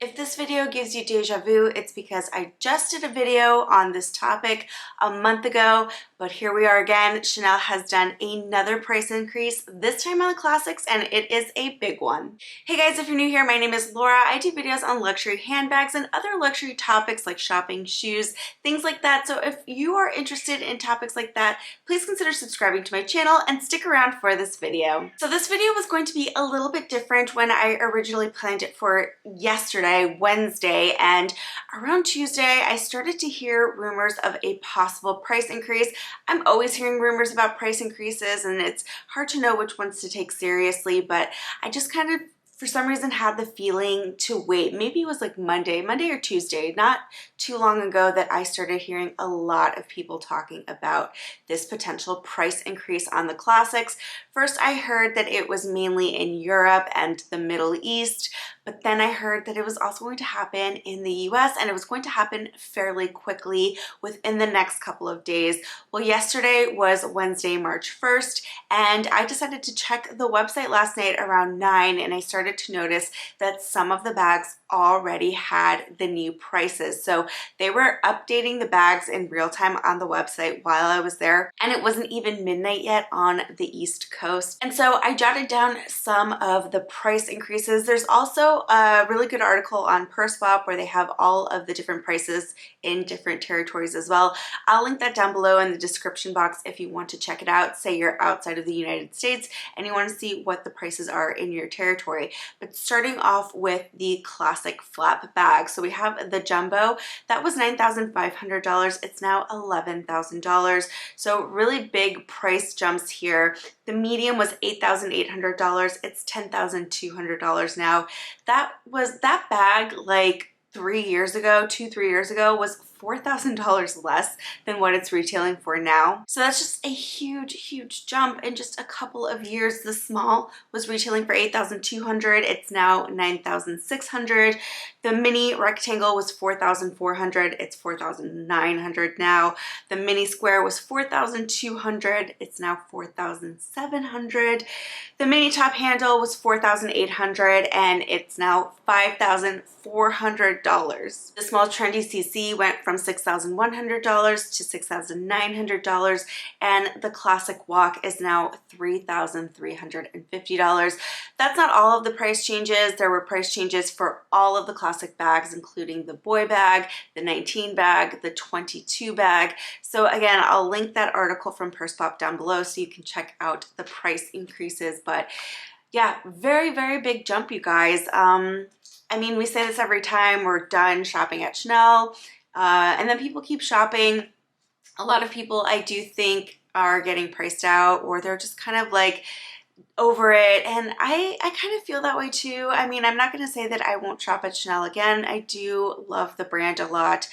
If this video gives you deja vu, it's because I just did a video on this topic a month ago, but here we are again. Chanel has done another price increase, this time on the classics, and it is a big one. Hey guys, if you're new here, my name is Laura. I do videos on luxury handbags and other luxury topics like shopping, shoes, things like that. So if you are interested in topics like that, please consider subscribing to my channel and stick around for this video. So this video was going to be a little bit different when I originally planned it for yesterday, Wednesday, and around Tuesday I started to hear rumors of a possible price increase. I'm always hearing rumors about price increases and it's hard to know which ones to take seriously, but I just kind of for some reason had the feeling to wait. Maybe it was like Monday or Tuesday, not too long ago, that I started hearing a lot of people talking about this potential price increase on the classics. First, I heard that it was mainly in Europe and the Middle East, but then I heard that it was also going to happen in the US and it was going to happen fairly quickly within the next couple of days. Well, yesterday was Wednesday, March 1st, and I decided to check the website last night around 9 and I started to notice that some of the bags already had the new prices. So they were updating the bags in real time on the website while I was there, and it wasn't even midnight yet on the East Coast. And so I jotted down some of the price increases. There's also a really good article on Preloved where they have all of the different prices in different territories as well. I'll link that down below in the description box if you want to check it out. Say you're outside of the United States and you want to see what the prices are in your territory. But starting off with the classic flap bag. So we have the jumbo. That was $9,500. It's now $11,000. So really big price jumps here. The medium was $8,800. It's $10,200 now. That bag like 3 years ago, 2-3 years ago, was $4,000 less than what it's retailing for now. So that's just a huge jump in just a couple of years. The small was retailing for $8,200. It's now $9,600. The mini rectangle was $4,400. It's $4,900 now. The mini square was $4,200. It's now $4,700. The mini top handle was $4,800 and it's now $5,400. The small trendy CC went from $6,100 to $6,900, and the classic walk is now $3,350. That's not all of the price changes. There were price changes for all of the classic bags, including the boy bag, the 19 bag, the 22 bag. So again, I'll link that article from Preloved down below so you can check out the price increases. But yeah, very big jump, you guys. I mean, we say this every time we're done shopping at Chanel, and then people keep shopping. A lot of people, I do think, are getting priced out, or they're just kind of like over it, and I kind of feel that way too. I mean, I'm not going to say that I won't shop at Chanel again. I do love the brand a lot.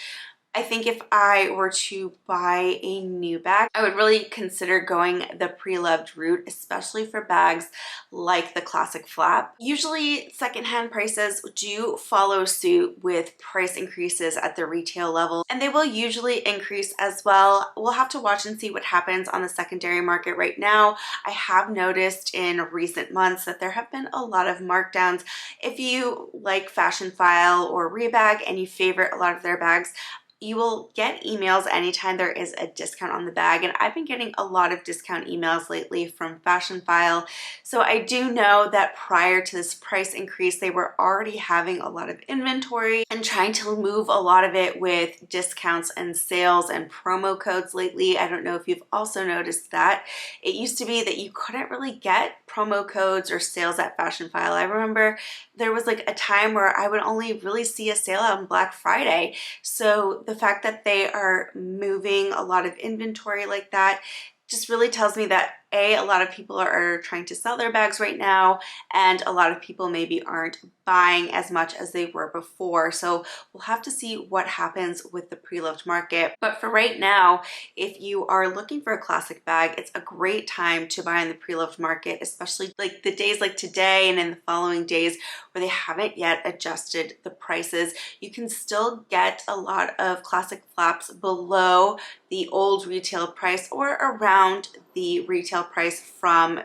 I think if I were to buy a new bag, I would really consider going the Preloved route, especially for bags like the classic flap. Usually secondhand prices do follow suit with price increases at the retail level, and they will usually increase as well. We'll have to watch and see what happens on the secondary market. Right now, I have noticed in recent months that there have been a lot of markdowns. If you like Fashion File or Rebag and you favorite a lot of their bags, you will get emails anytime there is a discount on the bag, and I've been getting a lot of discount emails lately from Fashion File. So I do know that prior to this price increase, they were already having a lot of inventory and trying to move a lot of it with discounts and sales and promo codes lately. I don't know if you've also noticed that. It used to be that you couldn't really get promo codes or sales at Fashion File. I remember there was like a time where I would only really see a sale on Black Friday. So the fact that they are moving a lot of inventory like that just really tells me that a lot of people are trying to sell their bags right now, and a lot of people maybe aren't buying as much as they were before. So we'll have to see what happens with the Preloved market. But for right now, if you are looking for a classic bag, it's a great time to buy in the Preloved market, especially like the days like today and in the following days where they haven't yet adjusted the prices. You can still get a lot of classic flaps below the old retail price or around the retail price from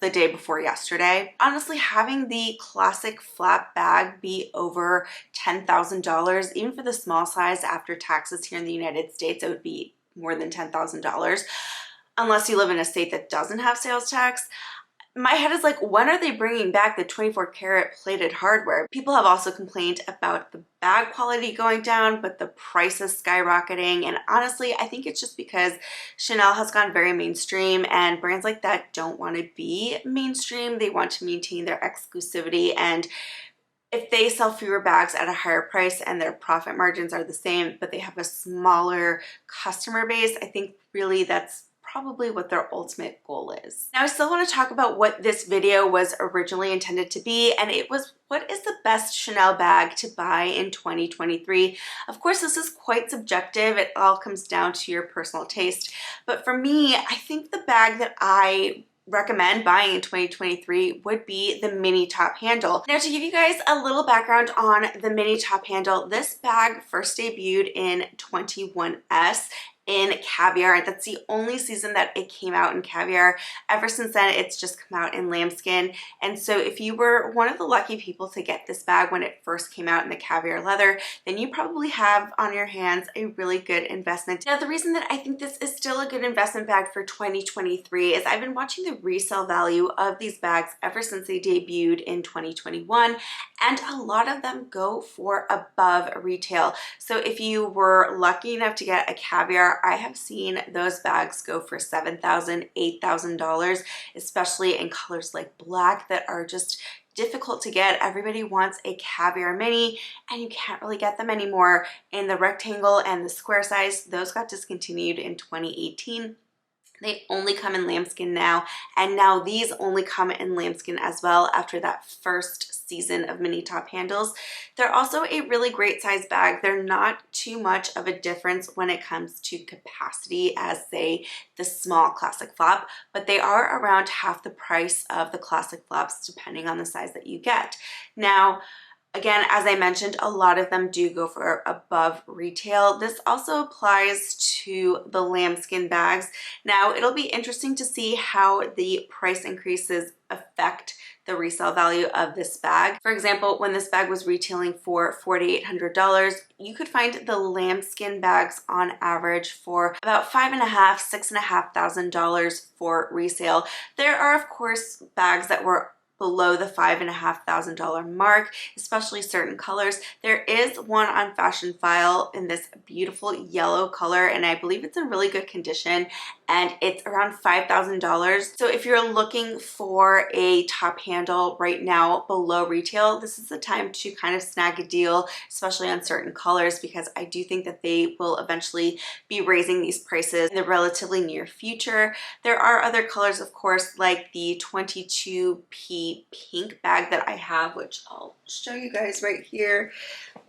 the day before yesterday. Honestly, having the classic flap bag be over $10,000, even for the small size after taxes here in the United States, it would be more than $10,000 unless you live in a state that doesn't have sales tax. My head is like, when are they bringing back the 24 karat plated hardware? People have also complained about the bag quality going down, but the prices skyrocketing. And honestly, I think it's just because Chanel has gone very mainstream, and brands like that don't want to be mainstream. They want to maintain their exclusivity, and if they sell fewer bags at a higher price and their profit margins are the same, but they have a smaller customer base, I think really that's probably what their ultimate goal is. Now, I still want to talk about what this video was originally intended to be, and it was what is the best Chanel bag to buy in 2023. Of course, this is quite subjective. It all comes down to your personal taste. But for me, I think the bag that I recommend buying in 2023 would be the mini top handle. Now, to give you guys a little background on the mini top handle, this bag first debuted in 21S in caviar. That's the only season that it came out in caviar. Ever since then, it's just come out in lambskin. And so if you were one of the lucky people to get this bag when it first came out in the caviar leather, then you probably have on your hands a really good investment. Now, the reason that I think this is still a good investment bag for 2023 is I've been watching the resale value of these bags ever since they debuted in 2021, and a lot of them go for above retail. So if you were lucky enough to get a caviar, I have seen those bags go for $7,000, $8,000, especially in colors like black that are just difficult to get. Everybody wants a caviar mini, and you can't really get them anymore in the rectangle and the square size. Those got discontinued in 2018. They only come in lambskin now, and now these only come in lambskin as well after that first season of mini top handles. They're also a really great size bag. They're not too much of a difference when it comes to capacity as, say, the small classic flap, but they are around half the price of the classic flaps depending on the size that you get. Now, again, as I mentioned, a lot of them do go for above retail. This also applies to the lambskin bags. Now, it'll be interesting to see how the price increases affect the resale value of this bag. For example, when this bag was retailing for $4,800, you could find the lambskin bags on average for about $5,500, $6,500 for resale. There are, of course, bags that were below the $5,500 mark, especially certain colors. There is one on Fashion File in this beautiful yellow color, and I believe it's in really good condition, and it's around $5,000. So if you're looking for a top handle right now below retail, this is the time to kind of snag a deal, especially on certain colors, because I do think that they will eventually be raising these prices in the relatively near future. There are other colors, of course, like the 22P pink bag that I have, which I'll show you guys right here.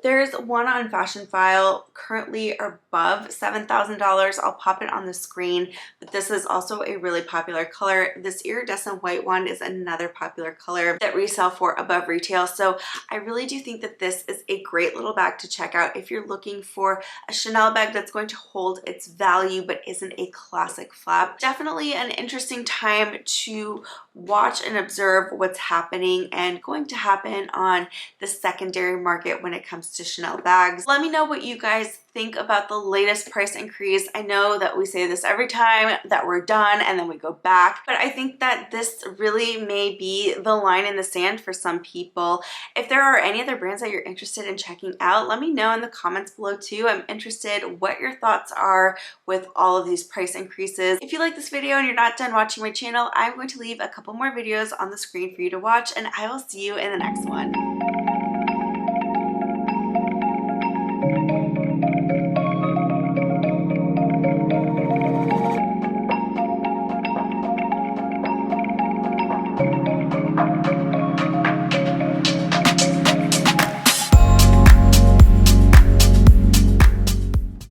There's one on Fashion File currently above $7,000. I'll pop it on the screen, but this is also a really popular color. This iridescent white one is another popular color that resell for above retail. So I really do think that this is a great little bag to check out if you're looking for a Chanel bag that's going to hold its value but isn't a classic flap. Definitely an interesting time to watch and observe what's happening and going to happen on the secondary market when it comes to Chanel bags. Let me know what you guys think about the latest price increase. I know that we say this every time that we're done and then we go back, but I think that this really may be the line in the sand for some people. If there are any other brands that you're interested in checking out, let me know in the comments below too. I'm interested what your thoughts are with all of these price increases. If you like this video and you're not done watching my channel, I'm going to leave a couple more videos on the screen for you to watch, and I will see you in the next one.